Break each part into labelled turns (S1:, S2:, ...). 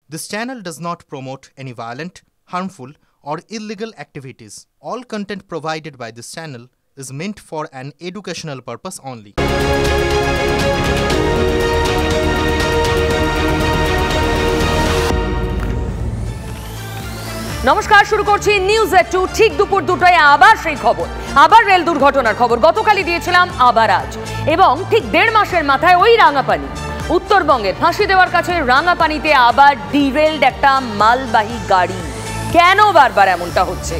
S1: This channel does not promote any violent, harmful, or illegal activities. All content provided by this channel is meant for an educational purpose only.
S2: নমস্কার, শুরু করছি news এটু। ঠিক দুপুর দুটোয় আবার সেই খবর, আবার রেল দুর্ঘটনার খবর। গতকালই দিয়েছিলাম, আবার আজ, এবং ঠিক 1.5 মাসের মাথায় ওই রাঙাপানি, উত্তরবঙ্গের ফাঁসি দেওয়ার কাছে রাঙাপানিতে আবার ডিরেলড একটা মালবাহী গাড়ি। কেন বারবার এমনটা হচ্ছে,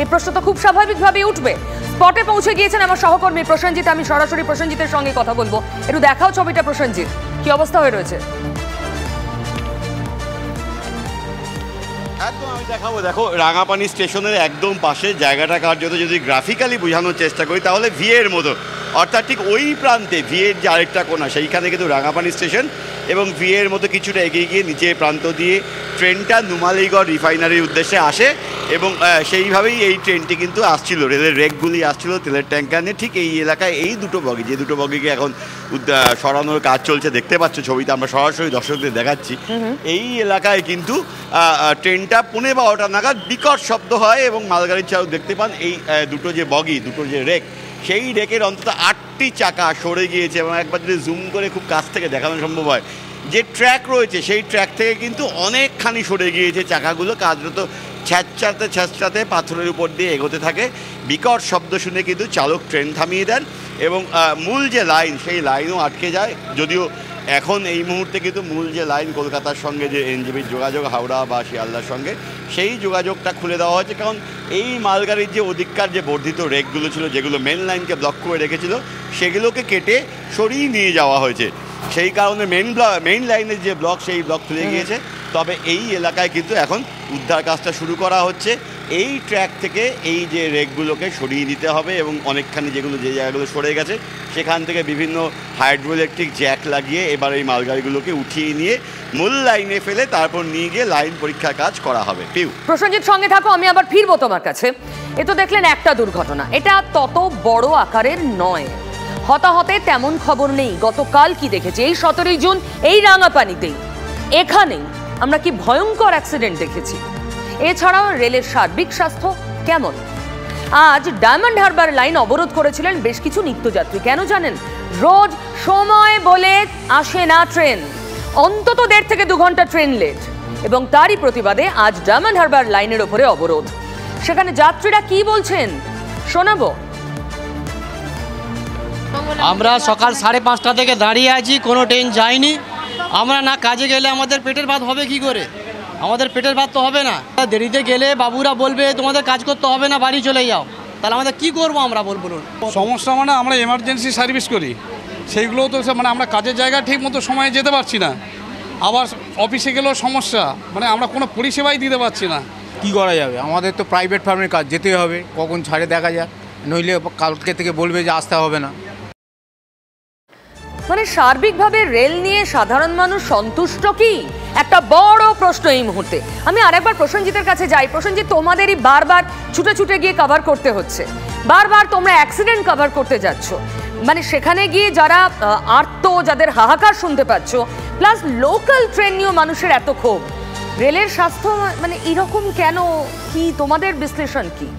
S2: এই প্রশ্ন তো খুব স্বাভাবিকভাবেই উঠবে। স্পটে পৌঁছে গিয়েছেন আমার সহকর্মী প্রসেনজিৎ। আমি সরাসরি প্রসেনজিতের সঙ্গে কথা বলবো। একটু দেখাও ছবিটা প্রসেনজিৎ, কি অবস্থা হয়ে রয়েছে।
S3: একদম আমি দেখাবো। দেখো, রাঙাপানি স্টেশনের একদম পাশে জায়গাটা কার্যত যদি গ্রাফিক্যালি বোঝানোর চেষ্টা করি তাহলে ভিএর মতো, অর্থাৎ ঠিক ওই প্রান্তে ভিএর যে আরেকটা কোণা সেইখানে কিন্তু রাঙাপানি স্টেশন, এবং ভিএর মতো কিছুটা এগিয়ে গিয়ে নিচের প্রান্ত দিয়ে ট্রেনটা নুমালীগড় রিফাইনারির উদ্দেশ্যে আসে, এবং সেইভাবেই এই ট্রেনটি কিন্তু আসছিল। রেলের রেকগুলি আসছিল তেলের ট্যাঙ্কার নিয়ে। ঠিক এই এলাকায় এই দুটো বগি, যে দুটো বগিকে এখন সরানোর কাজ চলছে, দেখতে পাচ্ছ ছবিতে, আমরা সরাসরি দর্শকদের দেখাচ্ছি। এই এলাকায় কিন্তু ট্রেনটা 12:15 নাগাদ বিকট শব্দ হয়, এবং মালগাড়ির চালক দেখতে পান এই দুটো যে বগি, দুটো যে রেক, সেই রেকের অন্তত 8টি চাকা সরে গিয়েছে। এবং একবার যদি জুম করে খুব কাছ থেকে দেখানো সম্ভব হয়, যে ট্র্যাক রয়েছে সেই ট্র্যাক থেকে কিন্তু অনেকখানি সরে গিয়েছে চাকাগুলো। কার্যত ছ্যাঁচড়াতে পাথরের উপর দিয়ে এগোতে থাকে। বিকট শব্দ শুনে কিন্তু চালক ট্রেন থামিয়ে দেন, এবং মূল যে লাইন সেই লাইনও আটকে যায়। যদিও এখন এই মুহূর্তে কিন্তু মূল যে লাইন কলকাতার সঙ্গে যে এনজেপির যোগাযোগ হাওড়া বা শিয়ালদার সঙ্গে, সেই যোগাযোগটা খুলে দেওয়া হয়েছে। কারণ এই মালগাড়ির যে অধিকার যে বর্ধিত রেকগুলো ছিল, যেগুলো মেন লাইনকে ব্লক করে রেখেছিল, সেগুলোকে কেটে সরিয়ে নিয়ে যাওয়া হয়েছে। সেই কারণে মেইন লাইনের যে ব্লক, সেই ব্লক খুলে গিয়েছে। তবে এই এলাকায় কিন্তু এখন উদ্ধার কাজটা শুরু করা হচ্ছে। এই ট্র্যাক থেকে এই যে রেকগুলোকে সরিয়ে দিতে হবে, এবং অনেকখানি যে জায়গাগুলো সরে গেছে সেখান থেকে বিভিন্ন হাইড্রোইলেকট্রিক জ্যাক লাগিয়ে এবার এই মালগাড়িগুলোকে উঠিয়ে নিয়ে মূল লাইনে ফেলে তারপর নিয়ে গিয়ে লাইন পরীক্ষার কাজ করা হবে।
S2: প্রসেনজিৎ সঙ্গে থাকো, আমি আবার ফিরবো তোমার কাছে। এ তো দেখলেন একটা দুর্ঘটনা, এটা তত বড় আকারের নয়। হতাহতে তেমন খবর নেই। গতকাল কি দেখেছি, এই 17 জুন এই রাঙাপানিতেই, এখানেই আমরা কি ভয়ঙ্কর অ্যাক্সিডেন্ট দেখেছি। এছাড়াও রেলের সার্বিক স্বাস্থ্য কেমন। আজ ডায়মন্ড হারবার লাইন অবরোধ করেছিলেন বেশ কিছু নিত্যযাত্রী। কেন জানেন? রোজ সময় বলে আসে না ট্রেন, অন্তত 1.5 থেকে 2 ঘন্টা ট্রেন লেট, এবং তারই প্রতিবাদে আজ ডায়মন্ড হারবার লাইনের ওপরে অবরোধ। সেখানে যাত্রীরা কি বলছেন শোনাবো।
S4: আমরা সকাল 5:30টা থেকে দাঁড়িয়ে আছি, কোনো ট্রেন যায়নি। আমরা না কাজে গেলে আমাদের পেটের ভাত হবে কি করে? আমাদের পেটের ভাত তো হবে না। দেরিতে গেলে বাবুরা বলবে তোমাদের কাজ করতে হবে না, বাড়ি চলে যাও। তাহলে আমাদের কি করবো আমরা, বলুন।
S5: সমস্যা মানে আমরা এমার্জেন্সি সার্ভিস করি, সেইগুলোও তো মানে আমরা কাজের জায়গায় ঠিক মতো সময়ে যেতে পারছি না। আবার অফিসে গেলেও সমস্যা, মানে আমরা কোনো পরিষেবাই দিতে পারছি না।
S6: কি করা যাবে, আমাদের তো প্রাইভেট ফার্মের কাজ, যেতে হবে, কখন ছাড়ে দেখা যাক, নইলে কালকে থেকে বলবে যে আসতে হবে না।
S2: মানে সার্বিকভাবে রেল নিয়ে সাধারণ মানুষ সন্তুষ্ট কি, একটা বড় প্রশ্ন এই মুহূর্তে। আমি আরেকবার প্রসেনজিতের কাছে যাই। প্রসেনজিৎ, তোমাদেরই বারবার ছুটে গিয়ে কভার করতে হচ্ছে, বারবার তোমরা অ্যাক্সিডেন্ট কভার করতে যাচ্ছ। মানে সেখানে গিয়ে যারা আর্ত, যাদের হাহাকার শুনতে পাচ্ছ, প্লাস লোকাল ট্রেন নিয়েও মানুষের এত ক্ষোভ। রেলের স্বাস্থ্য মানে এরকম কেন, কি তোমাদের বিশ্লেষণ কি?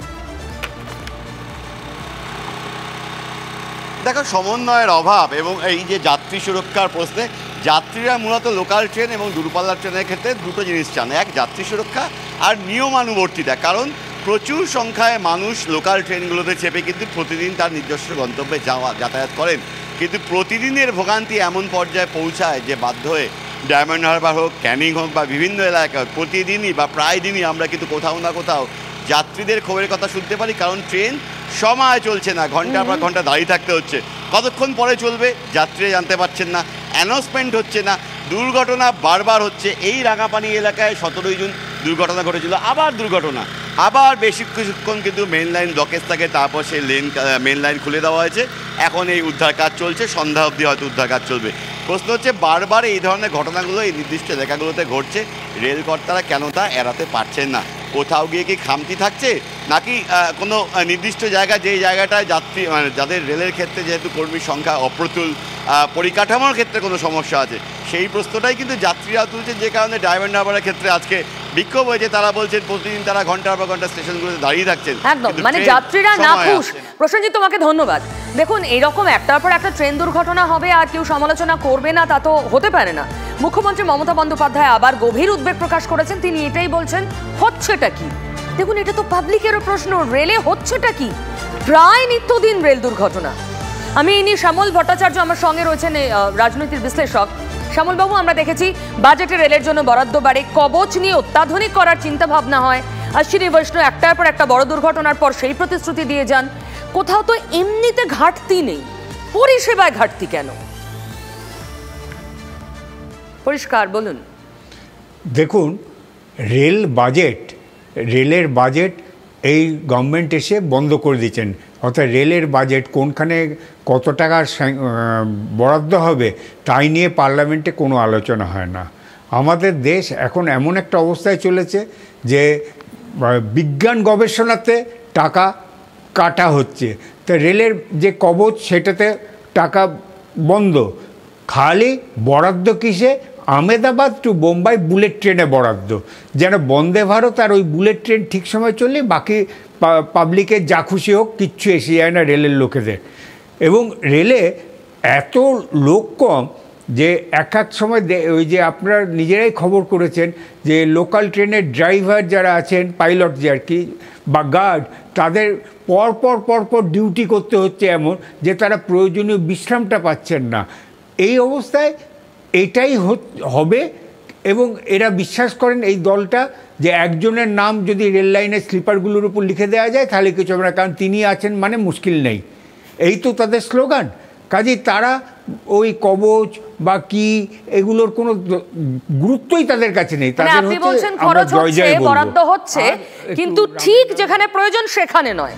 S3: দেখো, সমন্বয়ের অভাব এবং এই যে যাত্রী সুরক্ষার প্রশ্নে যাত্রীরা মূলত লোকাল ট্রেন এবং দূরপাল্লার ট্রেনের ক্ষেত্রে দুটো জিনিস চান। এক, যাত্রী সুরক্ষা, আর নিয়মানুবর্তিতা। কারণ প্রচুর সংখ্যায় মানুষ লোকাল ট্রেনগুলোতে চেপে কিন্তু প্রতিদিন তার নিজস্ব গন্তব্যে যাতায়াত করেন, কিন্তু প্রতিদিনের ভোগান্তি এমন পর্যায়ে পৌঁছায় যে বাধ্য হয়ে ডায়মন্ড হারবার হোক, ক্যানিং হোক বা বিভিন্ন এলাকায় প্রতিদিনই বা প্রায় দিনই আমরা কিন্তু কোথাও না কোথাও যাত্রীদের খবরের কথা শুনতে পারি। কারণ ট্রেন সময় চলছে না, ঘন্টার পর ঘন্টা দাঁড়িয়ে থাকতে হচ্ছে। কতক্ষণ পরে চলবে যাত্রীরা জানতে পারছেন না, অ্যানাউন্সমেন্ট হচ্ছে না, দুর্ঘটনা বারবার হচ্ছে। এই রাঙাপানি এলাকায় 17 জুন দুর্ঘটনা ঘটেছিল, আবার দুর্ঘটনা, আবার বেশি কিছুক্ষণ কিন্তু মেন লাইন ব্লকেজ থাকে, তারপর সেই মেন লাইন খুলে দেওয়া হয়েছে। এখন এই উদ্ধার কাজ চলছে, সন্ধ্যা অবধি হয়তো উদ্ধার কাজ চলবে। প্রশ্ন হচ্ছে, বারবার এই ধরনের ঘটনাগুলো এই নির্দিষ্ট এলাকাগুলোতে ঘটছে, রেলকর্তারা কেন তা এড়াতে পারছেন না? কোথাও গিয়ে কি খামতি থাকছে, নাকি কোনো নির্দিষ্ট জায়গা, যেই জায়গাটায় যাত্রী মানে যাদের রেলের ক্ষেত্রে যেহেতু কর্মীর সংখ্যা অপ্রতুল, পরিকাঠামোর ক্ষেত্রে কোনো সমস্যা আছে, সেই প্রশ্নটাই কিন্তু যাত্রীরা তুলছেন, যে কারণে ড্রাইভার নাম্বারের ক্ষেত্রে আজকে বিক্ষোভ হয়েছে। তারা বলছেন প্রতিদিন তারা ঘন্টার পর ঘন্টা স্টেশনগুলোতে দাঁড়িয়ে থাকছেন।
S2: একদম, মানে যাত্রীরা না খুশ। প্রসেনজিৎ, তোমাকে ধন্যবাদ। দেখুন, এইরকম একটার পর একটা ট্রেন দুর্ঘটনা হবে আর কেউ সমালোচনা করবে না, তা তো হতে পারে না। মুখ্যমন্ত্রী মমতা বন্দ্যোপাধ্যায় আবার গভীর উদ্বেগ প্রকাশ করেছেন। তিনি এটাই বলছেন, হচ্ছেটা কি? দেখুন, এটা তো পাবলিকেরও প্রশ্ন, রেলে হচ্ছেটা কি? প্রায় নিত্যদিন রেল দুর্ঘটনা। আমি ইনি শ্যামল ভট্টাচার্য আমার সঙ্গে রয়েছেন, রাজনৈতিক বিশ্লেষক। শ্যামলবাবু, আমরা দেখেছি বাজেটে রেলের জন্য বরাদ্দ বাড়ে, কবচ নিয়ে অত্যাধুনিক করার চিন্তা ভাবনা হয়। অশ্বিনী বৈষ্ণব একটার পর একটা বড় দুর্ঘটনার পর সেই প্রতিশ্রুতি দিয়ে যান। কোথাও তো এমনিতে ঘাটতি নেই, পরিষেবায় ঘাটতি কেন? পরিষ্কার বলুন।
S7: দেখুন, রেলের বাজেট এই গভর্নমেন্ট এসে বন্ধ করে দিচ্ছেন। অর্থাৎ রেলের বাজেট কোনখানে কত টাকা বরাদ্দ হবে তাই নিয়ে পার্লামেন্টে কোনো আলোচনা হয় না। আমাদের দেশ এখন এমন একটা অবস্থায় চলেছে যে বিজ্ঞান গবেষণাতে টাকা কাটা হচ্ছে, তো রেলের যে কবচ সেটাতে টাকা বন্ধ। খালি বরাদ্দ কিসে? আহমেদাবাদ টু বোম্বাই বুলেট ট্রেনে বরাদ্দ, যেন বন্দে ভারত আর ওই বুলেট ট্রেন ঠিক সময় চললে বাকি পাবলিকের যা খুশি হোক কিচ্ছু এসে যায় না রেলের লোকেদের। এবং রেলে এত লোক কম যে এক সময় ওই যে আপনারা নিজেরাই খবর করেছেন যে লোকাল ট্রেনের ড্রাইভার যারা আছেন, পাইলট যে আর কি, বা গার্ড, তাদের পরপর ডিউটি করতে হচ্ছে, এমন যে তারা প্রয়োজনীয় বিশ্রামটা পাচ্ছেন না। এই অবস্থায় এটাই হবে। এবং এরা বিশ্বাস করেন, এই দলটা, যে একজনের নাম যদি রেল লাইনের স্লিপারগুলোর উপর লিখে দেওয়া যায় তাহলে কিছু হবে না, কারণ তিনি আছেন মানে মুশকিল নেই। এই তো তাদের স্লোগান। কাজেই তারা ওই কবচ বা কি এগুলোর কোনো গুরুত্বই তাদের কাছে নেই।
S2: আপনি বলছেন খরচ হচ্ছে, বরাদ্দ হচ্ছে, কিন্তু ঠিক যেখানে প্রয়োজন সেখানে নয়,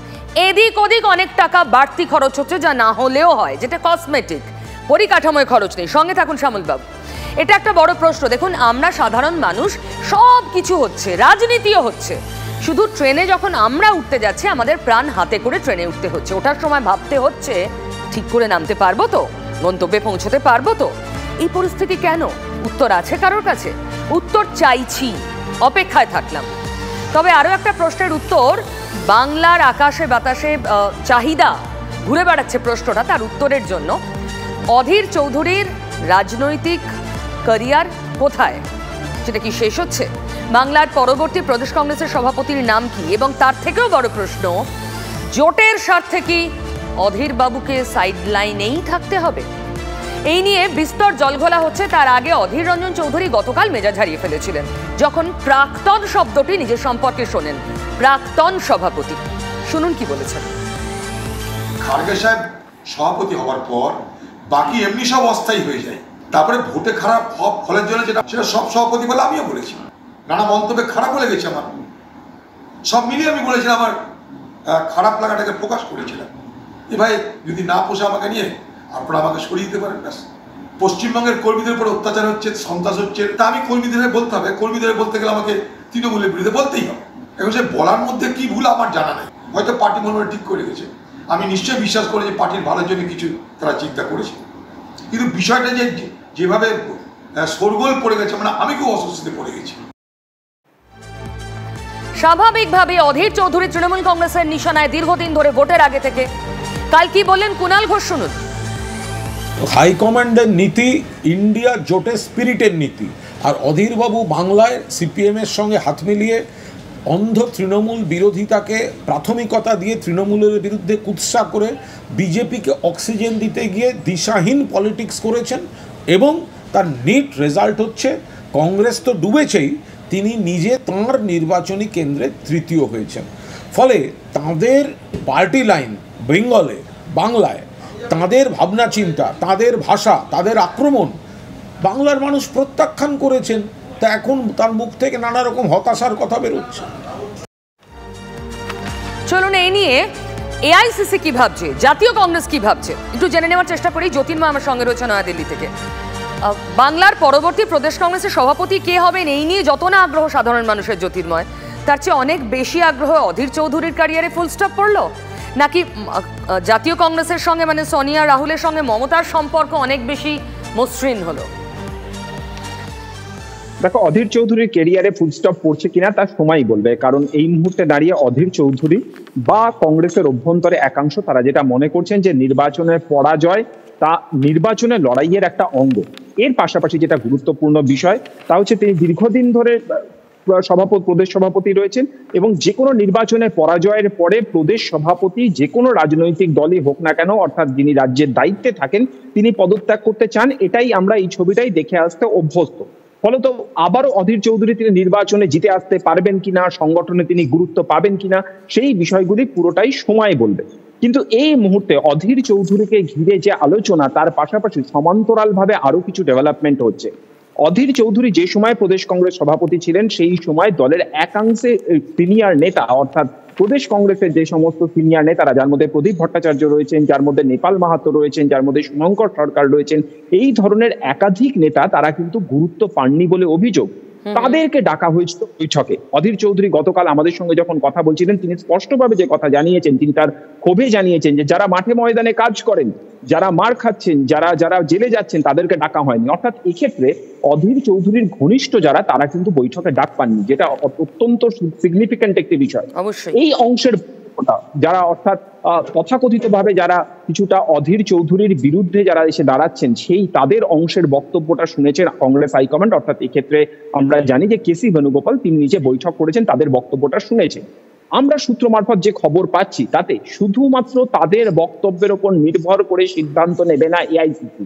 S2: এদিক ওদিক অনেক টাকা বাড়তি খরচ হচ্ছে, যা না হলেও হয়, যেটা কসমেটিক। পরিকাঠামোয় খরচ নেই। সঙ্গে থাকুন শ্যামলবাবু। এটা একটা বড় প্রশ্ন। দেখুন, আমরা সাধারণ মানুষ, সব কিছু হচ্ছে, রাজনীতিও হচ্ছে, শুধু ট্রেনে যখন আমরা উঠতে যাচ্ছি আমাদের প্রাণ হাতে করে ট্রেনে উঠতে হচ্ছে। ওঠার সময় ভাবতে হচ্ছে ঠিক করে নামতে পারবো তো, গন্তব্যে পৌঁছতে পারবো তো। এই পরিস্থিতি কেন? উত্তর আছে কারোর কাছে? উত্তর চাইছি, অপেক্ষায় থাকলাম। তবে আরো একটা প্রশ্নের উত্তর, বাংলার আকাশে বাতাসে চাহিদা ঘুরে বেড়াচ্ছে প্রশ্নটা, তার উত্তরের জন্য অধীর চৌধুরীর রাজনৈতিক ক্যারিয়ার কোথায়? সেটা কি শেষ হচ্ছে? বাংলার পরবর্তী প্রদেশ কংগ্রেসের সভাপতির নাম কি? এবং তার থেকেও বড় প্রশ্ন, জোটের স্বার্থে কি অধীর বাবুকে সাইড লাইনেই থাকতে হবে? এই নিয়ে বিস্তর জলঘোলা হচ্ছে। তার আগে অধীর রঞ্জন চৌধুরী গতকাল মেজাজ হারিয়ে ফেলেছিলেন যখন প্রাক্তন শব্দটি নিজের সম্পর্কে শোনেন। প্রাক্তন সভাপতি, শুনুন কি বলেছেন।
S8: খার্গে সাহেব সভাপতি হওয়ার পর বাকি এমনি সব অস্থায়ী হয়ে যায়। তারপরে ভোটে খারাপ ফলের জন্য যেটা, সেটা সব সভাপতি বলে আমিও বলেছি। নানা মন্তব্যে খারাপ বলে গেছে আমার, সব মিলিয়ে আমি বলেছিলাম, আমার খারাপ লাগাটাকে প্রকাশ করেছিলাম। এ ভাই, যদি না পোষে আমাকে নিয়ে আপনারা আমাকে সরিয়ে দিতে পারেন। ব্যাস। পশ্চিমবঙ্গের কর্মীদের উপর অত্যাচার হচ্ছে, সন্ত্রাস হচ্ছে, তা আমি কর্মীদের বলতে হবে। কর্মীদের বলতে গেলে আমাকে তৃণমূলের বিরুদ্ধে বলতেই হবে। এখন সে বলার মধ্যে কি ভুল আমার জানা নেই। হয়তো পার্টি মনে ঠিক করে গেছে। আমি নিশ্চয়ই বিশ্বাস করি যে পার্টির ভালোর জন্য কিছু তারা চিন্তা করেছে, কিন্তু বিষয়টা যেভাবে শোরগোল পড়ে গেছে, মানে আমি খুব অস্বস্তিতে পড়ে গেছি।
S2: স্বাভাবিকভাবে অধীর চৌধুরী তৃণমূল কংগ্রেসের নিশানায় দীর্ঘদিন ধরে, ভোটের আগে থেকে। কাল কি বললেন কুণাল ঘোষ, শুনুন।
S9: হাইকমান্ডের নীতি ইন্ডিয়া জোটের স্পিরিটের নীতি, আর অধীরবাবু বাংলায় সিপিএমের সঙ্গে হাত মিলিয়ে অন্ধ তৃণমূল বিরোধিতাকে প্রাথমিকতা দিয়ে তৃণমূলের বিরুদ্ধে কুৎসা করে বিজেপিকে অক্সিজেন দিতে গিয়ে দিশাহীন পলিটিক্স করেছেন। এবং তার নিট রেজাল্ট হচ্ছে, কংগ্রেস তো ডুবেছেই, তিনি নিজে তাঁর নির্বাচনী কেন্দ্রে তৃতীয় হয়েছেন। ফলে তাঁদের পার্টি লাইন বেঙ্গলে, বাংলায়, তাঁদের ভাবনা চিন্তা, তাঁদের ভাষা, তাদের আক্রমণ বাংলার মানুষ প্রত্যাখ্যান করেছেন। তা এখন তার মুখ থেকে নানা রকম হতাশার কথা বেরোচ্ছে।
S2: চলুন এই নিয়ে এআইসিসি কি ভাবছে, জাতীয় কংগ্রেস কি ভাবছে, একটু জেনে নেওয়ার চেষ্টা করি। জ্যোতির্ময় আমার সঙ্গে রয়েছে নয়াদিল্লি থেকে। বাংলার পরবর্তী প্রদেশ কংগ্রেসের সভাপতি কে হবেন এই নিয়ে যত না আগ্রহ সাধারণ মানুষের জ্যোতির্ময়, তার চেয়ে অনেক বেশি আগ্রহ অধীর চৌধুরীর ক্যারিয়ারে ফুল স্টপ পড়লো। নাকি জাতীয় কংগ্রেসের সঙ্গে মানে সোনিয়া রাহুলের সঙ্গে মমতার সম্পর্ক অনেক বেশি মসৃণ হলো?
S10: দেখো, অধীর চৌধুরীর কেরিয়ারে ফুলস্টপ পড়ছে কিনা তার সময়ই বলবে, কারণ এই মুহূর্তে দাঁড়িয়ে অধীর চৌধুরী বা কংগ্রেসের অভ্যন্তরে একাংশ তারা যেটা মনে করছেন যে নির্বাচনের পরাজয় তা নির্বাচনের লড়াইয়ের একটা অঙ্গ। এর পাশাপাশি যেটা গুরুত্বপূর্ণ বিষয় তা হচ্ছে তিনি দীর্ঘদিন ধরে প্রদেশ সভাপতি রয়েছেন এবং যে কোনো নির্বাচনের পরাজয়ের পরে প্রদেশ সভাপতি যে কোনো রাজনৈতিক দলই হোক না কেন, অর্থাৎ যিনি রাজ্যের দায়িত্বে থাকেন তিনি পদত্যাগ করতে চান। এটাই আমরা এই ছবিটাই দেখে আসতে অভ্যস্ত। ফলত আবারও অধীর চৌধুরী তিনি নির্বাচনে জিতে আসতে পারবেন কিনা, সংগঠনে তিনি গুরুত্ব পাবেন কিনা, সেই বিষয়গুলি পুরোটাই সময় বলবে। কিন্তু এই মুহূর্তে অধীর চৌধুরীকে ঘিরে যে আলোচনা তার পাশাপাশি সমান্তরালভাবে আরো কিছু ডেভেলপমেন্ট হচ্ছে। অধীর চৌধুরী যে সময় প্রদেশ কংগ্রেস সভাপতি ছিলেন সেই সময় দলের একাংশে সিনিয়র নেতা, অর্থাৎ প্রদেশ কংগ্রেসের যে সমস্ত সিনিয়র নেতারা, যার মধ্যে প্রদীপ ভট্টাচার্য রয়েছেন, যার মধ্যে নেপাল মাহাতো রয়েছেন, যার মধ্যে শুভঙ্কর সরকার রয়েছেন, এই ধরনের একাধিক নেতা তারা কিন্তু গুরুত্ব পাননি বলে অভিযোগ। তাদেরকে ডাকা হয়েছিল বৈঠকে। অধীর চৌধুরী গতকাল আমাদের সঙ্গে যখন কথা বলছিলেন তিনি স্পষ্টভাবে যে কথা জানিয়েছেন, তিনি তার ক্ষোভে জানিয়েছেন যে যারা মাঠে ময়দানে কাজ করেন, যারা মার খাচ্ছেন, যারা জেলে যাচ্ছেন তাদেরকে ডাকা হয়নি। অর্থাৎ এক্ষেত্রে অধীর চৌধুরীর ঘনিষ্ঠ যারা তারা কিন্তু বৈঠকে ডাক পাননি, যেটা অত্যন্ত সিগনিফিক্যান্ট একটি বিষয়। এই অংশের যারা অর্থাৎ তথাকথিত ভাবে যারা কিছুটা অধীর চৌধুরীর বিরুদ্ধে যারা এসে দাঁড়াচ্ছেন সেই তাদের অংশের বক্তব্যটা শুনেছেন কংগ্রেস হাইকমান্ড। অর্থাৎ এক্ষেত্রে আমরা জানি যে কেসি বেণুগোপাল তিনি নিজে বৈঠক করেছেন, তাদের বক্তব্যটা শুনেছেন। আমরা সূত্র মারফত যে খবর পাচ্ছি তাতে শুধুমাত্র তাদের বক্তব্যের উপর নির্ভর করে সিদ্ধান্ত নেবে না এআইসিসি।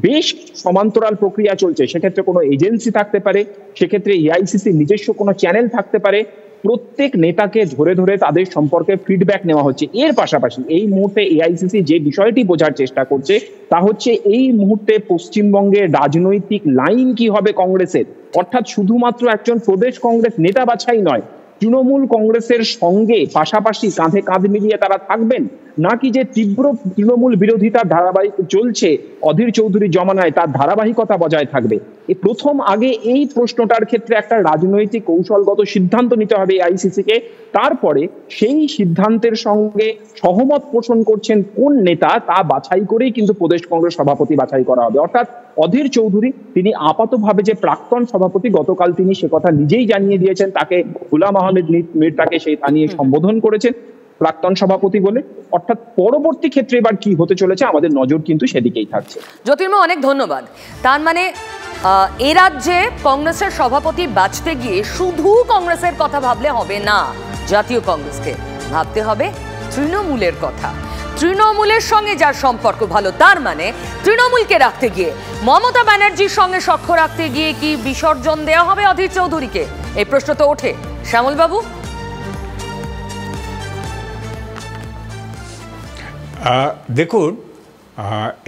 S10: বেশ সমান্তরাল প্রক্রিয়া চলছে। সেক্ষেত্রে কোনো এজেন্সি থাকতে পারে, সেক্ষেত্রে এআইসিসি নিজস্ব কোনো চ্যানেল থাকতে পারে। প্রত্যেক নেতাকে ধরে ধরে তাদের সম্পর্কে ফিডব্যাক নেওয়া হচ্ছে। এর পাশাপাশি এই মুহূর্তে এআইসিসি যে বিষয়টি বোঝার চেষ্টা করছে তা হচ্ছে এই মুহূর্তে পশ্চিমবঙ্গের রাজনৈতিক লাইন কি হবে কংগ্রেসের। অর্থাৎ শুধুমাত্র একজন প্রদেশ কংগ্রেস নেতা বাছাই নয়, তৃণমূল কংগ্রেসের সঙ্গে পাশাপাশি কাঁধে কাঁধ মিলিয়ে তারা থাকবেন, নাকি যে তীব্র তৃণমূল বিরোধিতার ধারাবাহিক চলছে অধীর চৌধুরীর জমানায় তার ধারাবাহিকতা বজায় থাকবে। প্রথম আগে এই প্রশ্নটার ক্ষেত্রে একটা রাজনৈতিক কৌশলগত সিদ্ধান্ত নিতে হবে আইসিসি কে। তারপরে সেই সিদ্ধান্তের সঙ্গে সহমত পোষণ করছেন কোন নেতা তা বাছাই করেই কিন্তু প্রদেশ কংগ্রেস সভাপতি বাছাই করা হবে। অর্থাৎ অধীর চৌধুরী তিনি আপাতভাবে যে প্রাক্তন সভাপতি, গতকাল তিনি সে কথা নিজেই জানিয়ে দিয়েছেন, তাকে গোলাম আহমেদ মির্জাকে সেই তা নিয়ে সম্বোধন করেছেন প্রাক্তন সভাপতি বলে। অর্থাৎ পরবর্তী ক্ষেত্রে এবার কি হতে চলেছে আমাদের নজর কিন্তু সেদিকেই থাকছে।
S2: জ্যোতির্ময় অনেক ধন্যবাদ। তার মানে এ রাজ্যে কংগ্রেসের সভাপতি বাছতে গিয়ে শুধু কংগ্রেসের কথা ভাবলে হবে না, জাতীয় কংগ্রেসকে ভাবতে হবে তৃণমূলের কথা। তৃণমূলের সঙ্গে যার সম্পর্ক ভালো, তার মানে তৃণমূলকে রাখতে গিয়ে মমতা ব্যানার্জির সঙ্গে সখ্য রাখতে গিয়ে কি বিসর্জন দেওয়া হবে অধীর চৌধুরীকে? এই প্রশ্ন তো ওঠে। শ্যামল বাবু,
S7: দেখুন,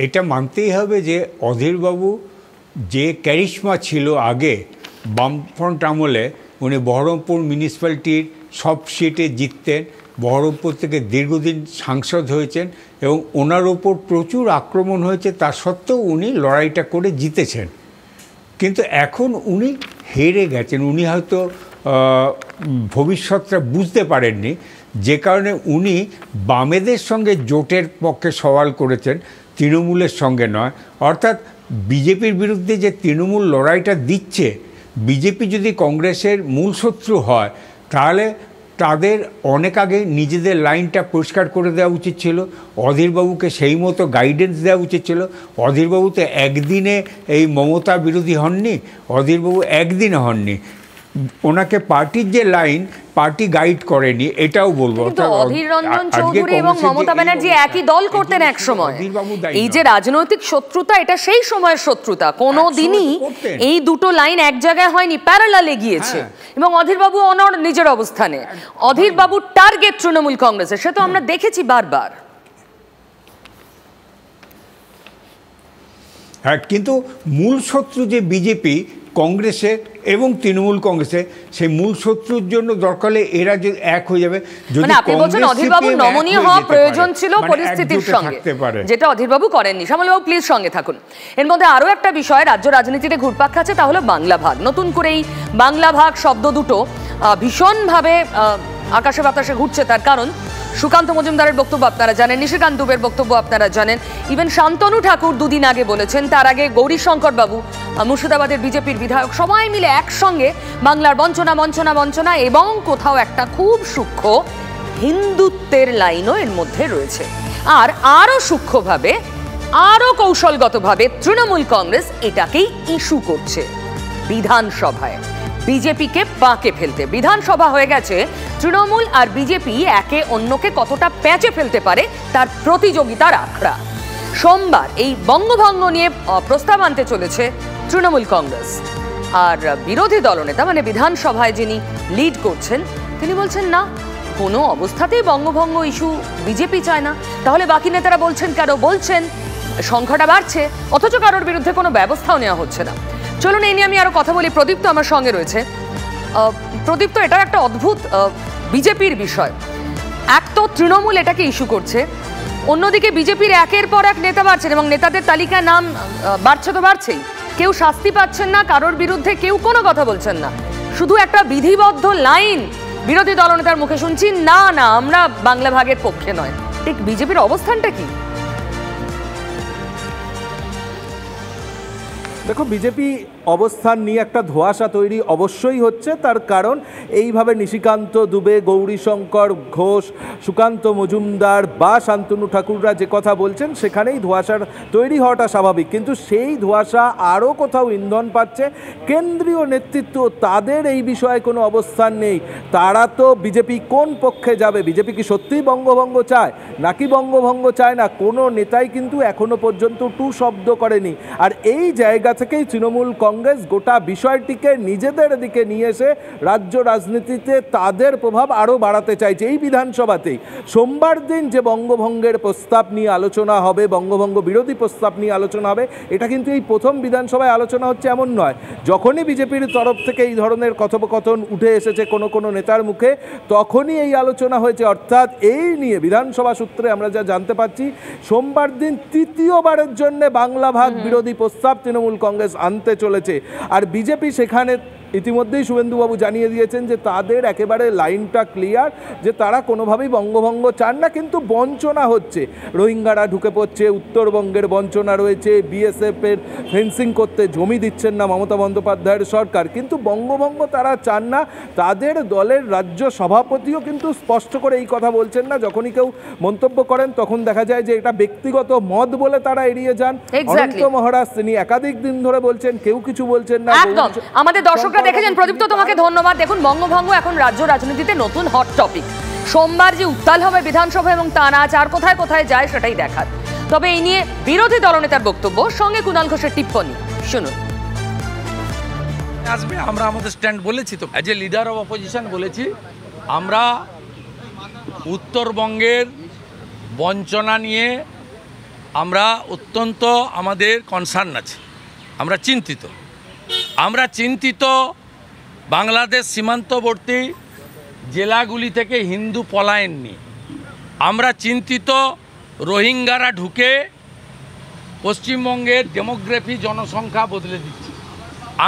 S7: এটা মানতেই হবে যে অধীরবাবু যে ক্যারিশমা ছিল আগে বামফ্রন্ট আমলে, উনি বহরমপুর মিউনিসিপ্যালিটির সব সিটে জিততেন, বহরমপুর থেকে দীর্ঘদিন সাংসদ হয়েছেন এবং ওনার ওপর প্রচুর আক্রমণ হয়েছে, তা সত্ত্বেও উনি লড়াইটা করে জিতেছেন। কিন্তু এখন উনি হেরে গেছেন, উনি হয়তো ভবিষ্যৎটা বুঝতে পারেননি, যে কারণে উনি বামেদের সঙ্গে জোটের পক্ষে সওয়াল করেছেন, তৃণমূলের সঙ্গে নয়। অর্থাৎ বিজেপির বিরুদ্ধে যে তৃণমূল লড়াইটা দিচ্ছে, বিজেপি যদি কংগ্রেসের মূল শত্রু হয় তাহলে তাদের অনেক আগে নিজেদের লাইনটা পরিষ্কার করে দেওয়া উচিত ছিল। অধীরবাবুকে সেই মতো গাইডেন্স দেওয়া উচিত ছিল। অধীরবাবু তো একদিনে এই মমতা বিরোধী হননি, অধীরবাবু একদিনে হননি, ওনাকে পার্টির যে লাইন পার্টি গাইড করেনি, এটাও বলবো।
S2: অধীর রঞ্জন চৌধুরী এবং মমতা ব্যানার্জি একই দল করতেন এক সময়। এই যে রাজনৈতিক শত্রুতা, এটা সেই সময়ের শত্রুতা, কোনোদিনই এই দুটো লাইন এক জায়গায় হয়নি, প্যারালালে গিয়েছে। এবং অধীরবাবু ওনার নিজের অবস্থানে, অধীরবাবুর টার্গেট তৃণমূল কংগ্রেসের, সে তো আমরা দেখেছি বারবার।
S7: হ্যাঁ, কিন্তু মূল শত্রু যে বিজেপি, কংগ্রেসের এবং তৃণমূল কংগ্রেসের, সেই মূল শত্রুর জন্য দরকার হলে এরা যে এক হয়ে যাবে।
S2: মানে আপনি বলছেন অধীরবাবু নমনীয় হওয়া প্রয়োজন ছিল পরিস্থিতির সঙ্গে, যেটা অধীরবাবু করেননি। শ্যামলবাবু প্লিজ সঙ্গে থাকুন। এর মধ্যে আরো একটা বিষয় রাজ্য রাজনীতিতে ঘুরপাক খাচ্ছে, তা হলো বাংলা ভাগ। নতুন করে এই বাংলা ভাগ শব্দ দুটো ভীষণভাবে আকাশে বাতাসে ঘুরছে। তার কারণ সুকান্ত মজুমদারের বক্তব্য আপনারা জানেন, নিশিকান্ত দুবের বক্তব্য আপনারা জানেন, ইভেন শান্তনু ঠাকুর দুদিন আগে বলেছেন, তার আগে গৌরীশঙ্কর বাবু মুর্শিদাবাদের বিজেপির বিধায়ক, সবাই মিলে একসঙ্গে বাংলার বঞ্চনা বঞ্চনা বঞ্চনা এবং কোথাও একটা খুব সূক্ষ্ম হিন্দুত্বের লাইনও এর মধ্যে রয়েছে। আর আরও সূক্ষ্মভাবে, আরও কৌশলগতভাবে তৃণমূল কংগ্রেস এটাকেই ইস্যু করছে বিধানসভায়, বিজেপিকে বাঁকে ফেলতে। বিধানসভা হয়ে গেছে তৃণমূল আর বিজেপি একে অন্যকে কতটা প্যাঁচে ফেলতে পারে তার প্রতিযোগিতার আখড়া। সোমবার এই বঙ্গভঙ্গ নিয়ে প্রস্তাব আনতে চলেছে তৃণমূল কংগ্রেস, আর বিরোধী দলনেতা মানে বিধানসভায় যিনি লিড করছেন তিনি বলছেন না, কোনো অবস্থাতেই বঙ্গভঙ্গ ইস্যু বিজেপি চায় না। তাহলে বাকি নেতারা বলছেন কেন? বলছেন সংখ্যাটা বাড়ছে, অথচ কারোর বিরুদ্ধে কোনো ব্যবস্থাও নেওয়া হচ্ছে না। চলুন এই নিয়ে আমি আরো কথা বলি। প্রদীপ্ত আমার সঙ্গে রয়েছে। প্রদীপ্ত, এটা একটা অদ্ভুত বিজেপির বিষয়। এক তো তৃণমূল এটাকে ইস্যু করছে, অন্যদিকে বিজেপির একের পর এক নেতা বাড়ছেন এবং নেতাদের তালিকায় নাম বাড়ছে তো বাড়ছেই, কেউ শাস্তি পাচ্ছেন না, কারোর বিরুদ্ধে কেউ কোনো কথা বলছেন না, শুধু একটা বিধিবদ্ধ লাইন বিরোধী দলনেতার মুখে শুনছি, না না আমরা বাংলা ভাগের পক্ষে নয়। ঠিক বিজেপির অবস্থানটা কি?
S11: দেখো, বিজেপি অবস্থান নিয়ে একটা ধোঁয়াশা তৈরি অবশ্যই হচ্ছে, তার কারণ এইভাবে নিশিকান্ত দুবে, গৌরীশঙ্কর ঘোষ, সুকান্ত মজুমদার বা শান্তনু ঠাকুররা যে কথা বলছেন সেখানেই ধোঁয়াশার তৈরি হওয়াটা স্বাভাবিক। কিন্তু সেই ধোঁয়াশা আরও কোথাও ইন্ধন পাচ্ছে কেন্দ্রীয় নেতৃত্ব, তাদের এই বিষয়ে কোনো অবস্থান নেই। তারা তো বিজেপি কোন পক্ষে যাবে, বিজেপি কি সত্যিই বঙ্গভঙ্গ চায় নাকি বঙ্গভঙ্গ চায় না, কোনো নেতাই কিন্তু এখনো পর্যন্ত টু শব্দ করেনি। আর এই জায়গা থেকেই তৃণমূল কংগ্রেস গোটা বিষয়টিকে নিজেদের দিকে নিয়ে এসে রাজ্য রাজনীতিতে তাদের প্রভাব আরও বাড়াতে চাইছে। এই বিধানসভাতেই সোমবার দিন যে বঙ্গভঙ্গের প্রস্তাব নিয়ে আলোচনা হবে, বঙ্গভঙ্গ বিরোধী প্রস্তাব নিয়ে আলোচনা হবে, এটা কিন্তু এই প্রথম বিধানসভায় আলোচনা হচ্ছে এমন নয়। যখনই বিজেপির তরফ থেকে এই ধরনের কথোপকথন উঠে এসেছে কোনো কোনো নেতার মুখে, তখনই এই আলোচনা হয়েছে। অর্থাৎ এই নিয়ে বিধানসভা সূত্রে আমরা যা জানতে পারছি, সোমবার দিন তৃতীয়বারের জন্য বাংলা ভাগ বিরোধী প্রস্তাব তৃণমূল কংগ্রেস আনতে চলেছে। আর বিজেপি সেখানে ইতিমধ্যেই শুভেন্দুবাবু জানিয়ে দিয়েছেন যে তাদের একেবারে লাইনটা ক্লিয়ার, যে তারা কোনোভাবেই বঙ্গভঙ্গ চান না, কিন্তু বঞ্চনা হচ্ছে, রোহিঙ্গারা ঢুকে পড়ছে, উত্তরবঙ্গের বঞ্চনা রয়েছে, বিএসএফের ফেন্সিং করতে জমি দিচ্ছেন না মমতা বন্দ্যোপাধ্যায়ের সরকার, কিন্তু বঙ্গভঙ্গ তারা চান না। তাদের দলের রাজ্য সভাপতিও কিন্তু স্পষ্ট করে এই কথা বলছেন না, যখনই কেউ মন্তব্য করেন তখন দেখা যায় যে এটা ব্যক্তিগত মত বলে তারা এড়িয়ে যান। অনন্ত মহারাজ তিনি একাধিক দিন ধরে বলছেন, কেউ কিছু বলছেন না।
S2: একদম আমাদের দর্শকরা দেখেছেন। প্রদীপ্ত, তোমাকে ধন্যবাদ। দেখুন, বঙ্গভঙ্গ এখন রাজ্য রাজনীতিতে নতুন হট টপিক। সোমবার যে উত্তাল হবে বিধানসভা এবং তা না আর কোথায় কোথায় যায় সেটাই দেখার। তবে এই নিয়ে বিরোধী দলনেতার বক্তব্য, সঙ্গে কুণাল ঘোষের টিপ্পনী শুনুন।
S12: আসবে, আমরা আমাদের স্ট্যান্ড বলেছি, তো as a leader of opposition বলেছি, আমরা উত্তরবঙ্গের বঞ্চনা নিয়ে আমরা অত্যন্ত আমাদের কনসার্ন আছে, আমরা চিন্তিত বাংলাদেশ সীমান্তবর্তী জেলাগুলি থেকে হিন্দু পলায়ন নিয়ে, আমরা চিন্তিত রোহিঙ্গারা ঢুকে পশ্চিমবঙ্গের ডেমোগ্রাফি জনসংখ্যা বদলে দিচ্ছে,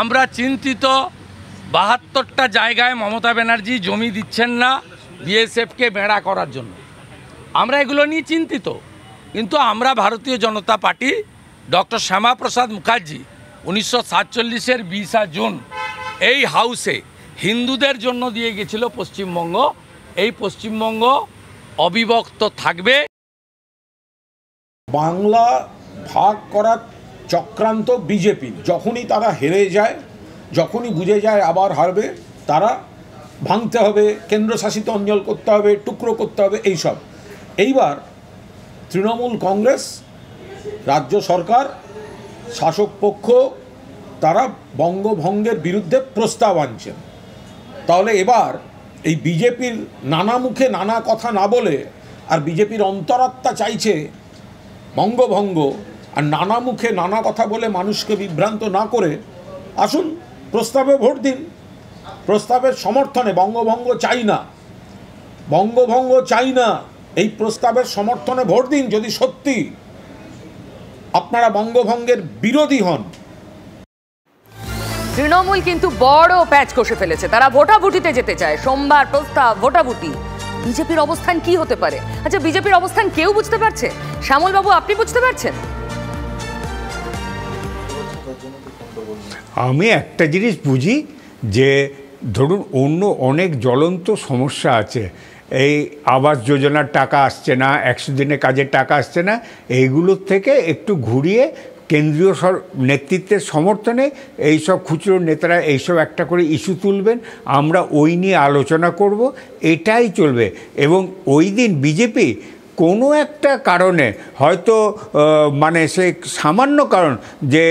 S12: আমরা চিন্তিত ৭২টা জায়গায় মমতা ব্যানার্জি জমি দিচ্ছেন না বিএসএফকে বেড়া করার জন্য, আমরা এগুলো নিয়ে চিন্তিত। কিন্তু আমরা ভারতীয় জনতা পার্টি ডক্টর শ্যামাপ্রসাদ মুখার্জি 1947-এর 20 জুন এই হাউসে হিন্দুদের জন্য দিয়ে গেছিল পশ্চিমবঙ্গ, এই পশ্চিমবঙ্গ অবিভক্ত থাকবে।
S9: বাংলা ভাগ করার চক্রান্ত বিজেপি, যখনই তারা হেরে যায়, যখনই বুঝে যায় আবার হারবে, তারা ভাঙতে হবে, কেন্দ্রশাসিত অঞ্চল করতে হবে, টুকরো করতে হবে, এইসব। এইবার তৃণমূল কংগ্রেস, রাজ্য সরকার, শাসক পক্ষ তারা বঙ্গভঙ্গের বিরুদ্ধে প্রস্তাব আনছেন। তাহলে এবার এই বিজেপির নানা মুখে নানা কথা না বলে, আর বিজেপির অন্তরাত্মা চাইছে বঙ্গভঙ্গ, আর নানা মুখে নানা কথা বলে মানুষকে বিভ্রান্ত না করে আসুন প্রস্তাবে ভোট দিন। প্রস্তাবের সমর্থনে, বঙ্গভঙ্গ চাই না, বঙ্গভঙ্গ চাই না, এই প্রস্তাবের সমর্থনে ভোট দিন যদি সত্যি আপনারা বঙ্গভঙ্গের বিরোধী হন।
S2: তৃণমূল কিন্তু বড় প্যাচ কষে ফেলেছে, তারা ভোটাভুটিতে যেতে চায়। সোমবার প্রস্তাব ভোটাভুটি, বিজেপির অবস্থান কি হতে পারে? আচ্ছা, বিজেপির অবস্থান কেউ বুঝতে পারছে? শ্যামল বাবু, আপনি বুঝতে পারছেন?
S7: আমি একটা জিনিস বুঝি যে ধরুন অন্য অনেক জ্বলন্ত সমস্যা আছে, এই আবাস যোজনার টাকা আসছে না, 100 দিনের কাজের টাকা আসছে না, এইগুলোর থেকে একটু ঘুরিয়ে কেন্দ্রীয় নেতৃত্বের সমর্থনে এইসব খুচরো নেতারা এইসব একটা করে ইস্যু তুলবেন, আমরা ওই নিয়ে আলোচনা করব, এটাই চলবে। এবং ওই দিন বিজেপি কোনো একটা কারণে হয়তো মানে সে সামান্য কারণ যে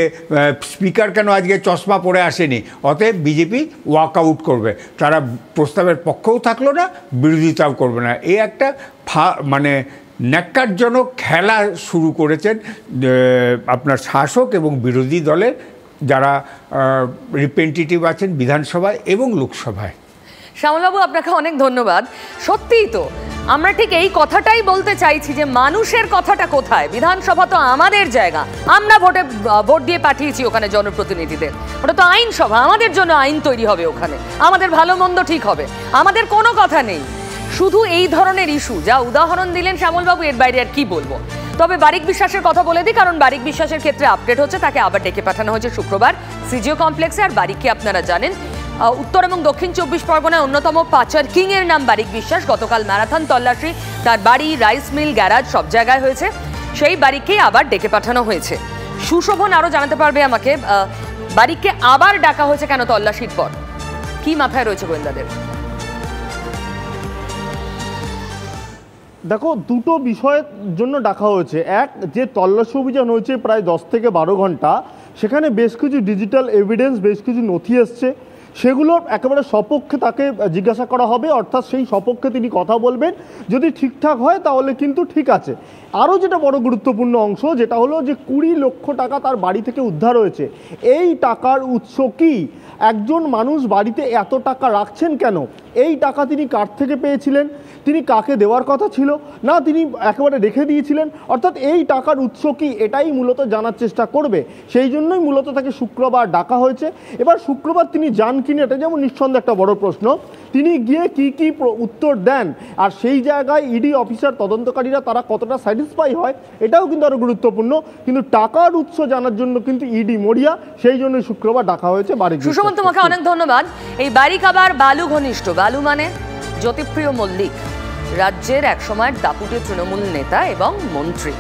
S7: স্পিকার কেন আজকে চশমা পরে আসেনি, অতএব বিজেপি ওয়াক আউট করবে, তারা প্রস্তাবের পক্ষেও থাকলো না, বিরোধিতাও করবে না। এই একটা মানে ন্যাক্কারজনক খেলা শুরু করেছেন আপনার শাসক এবং বিরোধী দলের যারা রিপ্রেজেন্টেটিভ আছেন বিধানসভায় এবং লোকসভায়।
S2: শ্যামলবাবু, আপনাকে অনেক ধন্যবাদ। সত্যিই তো আমরা ঠিক এই কথাটাই বলতে চাইছি যে মানুষের কথাটা কোথায়? বিধানসভা তো আমাদের জায়গা, আমরা ভোট দিয়ে পাঠিয়েছি ওখানে জনপ্রতিনিধিদের, ওটা তো আইনসভা, আমাদের জন্য আইন তৈরি হবে ওখানে, আমাদের ভালো মন্দ ঠিক হবে, আমাদের কোনো কথা নেই। শুধু এই ধরনের ইস্যু যা উদাহরণ দিলেন শ্যামলবাবু, এর বাইরে আর কি বলবো। তবে বারিক বিশ্বাসের কথা বলে দিই, কারণ বারিক বিশ্বাসের ক্ষেত্রে আপডেট হচ্ছে, তাকে আবার ডেকে পাঠানো হয়েছে শুক্রবার সিজিও কমপ্লেক্সে। আর বারিককে আপনারা জানেন, উত্তর এবং দক্ষিণ 24 পরগনায় অন্যতম পাচার কিং এর নাম বারিক বিশ্বাস। গতকাল ম্যারাথন তল্লাশি তার বাড়ি, রাইস মিল, গ্যারাজ সব জায়গায় হয়েছে। সেই বারিককেই আবার ডেকে পাঠানো হয়েছে। সুশোভন আরও জানাতে পারবে আমাকে, বারিককে আবার ডাকা হয়েছে কেন তল্লাশির পর? কি মাথায় রয়েছে গোয়েন্দাদের?
S13: দেখো, দুটো বিষয়ের জন্য ডাকা হয়েছে। এক, যে তল্লাশি অভিযান হয়েছে প্রায় 10 থেকে 12 ঘন্টা, সেখানে বেশ কিছু ডিজিটাল এভিডেন্স, বেশ কিছু নথি এসছে, সেগুলোর একেবারে সপক্ষে তাকে জিজ্ঞাসা করা হবে, অর্থাৎ সেই সপক্ষে তিনি কথা বলবেন। যদি ঠিকঠাক হয় তাহলে কিন্তু ঠিক আছে। আরও যেটা বড় গুরুত্বপূর্ণ অংশ, যেটা হলো যে 20 লক্ষ টাকা তার বাড়ি থেকে উদ্ধার হয়েছে। এই টাকার উৎস কি? একজন মানুষ বাড়িতে এত টাকা রাখছেন কেন? এই টাকা তিনি কার থেকে পেয়েছিলেন? তিনি কাকে দেওয়ার কথা ছিল? না তিনি একেবারে রেখে দিয়েছিলেন? অর্থাৎ এই টাকার উৎস কি, এটাই মূলত জানার চেষ্টা করবে। সেই জন্যই মূলত তাকে শুক্রবার ডাকা হয়েছে। এবার শুক্রবার তিনি যান কিনা, এটা যেমন নিঃসন্দেহে একটা বড় প্রশ্ন। তিনি গিয়ে কি কি উত্তর দেন, আর সেই জায়গায় ইডি অফিসার, তদন্তকারীরা তারা কতটা স্যাটিসফাই হয়, এটাও কিন্তু আরও গুরুত্বপূর্ণ। কিন্তু টাকার উৎস জানার জন্য কিন্তু ইডি মরিয়া, সেই জন্য শুক্রবার ডাকা হয়েছে বারিক।
S2: সুশোভন, তোমাকে অনেক ধন্যবাদ। এই বারিক আবার বালু ঘনিষ্ঠ, বালু মানে জ্যোতিপ্রিয় মল্লিক, রাজ্যের একসময়ের দাপুটে তৃণমূল নেতা এবং মন্ত্রী।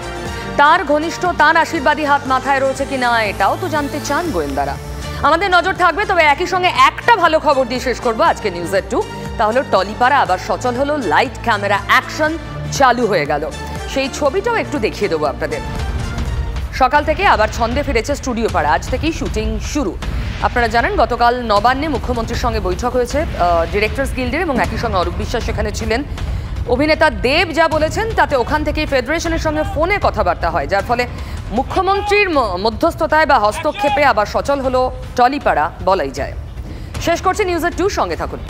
S2: তার ঘনিষ্ঠ, তার আশীর্বাদী হাত মাথায় রয়েছে কিনা এটাও তো জানতে চান গোয়েন্দারা। আমাদের নজর থাকবে। তবে একই সঙ্গে একটা ভালো খবর দিয়ে শেষ করবো আজকে নিউজের 2। তাহলে টলিপাড়া আবার সচল হলো, লাইট ক্যামেরা অ্যাকশন চালু হয়ে গেল। সেই ছবিটাও একটু দেখিয়ে দেবো আপনাদের। সকাল থেকে আবার ছন্দে ফিরেছে স্টুডিও পাড়া, আজ থেকেই শুটিং শুরু। আপনারা জানেন গতকাল নবান্নে মুখ্যমন্ত্রীর সঙ্গে বৈঠক হয়েছে ডিরেক্টরস গিল্ডের, এবং একই সঙ্গে অরূপ বিশ্বাস সেখানে ছিলেন। অভিনেতা দেব যা বলেছেন তাতে ওখান থেকেই ফেডারেশনের সঙ্গে ফোনে কথাবার্তা হয়, যার ফলে মুখ্যমন্ত্রীর মধ্যস্থতায় বা হস্তক্ষেপে আবার সচল হলো টলিপাড়া বলাই যায়। শেষ করছে নিউজের 2, সঙ্গে থাকুন।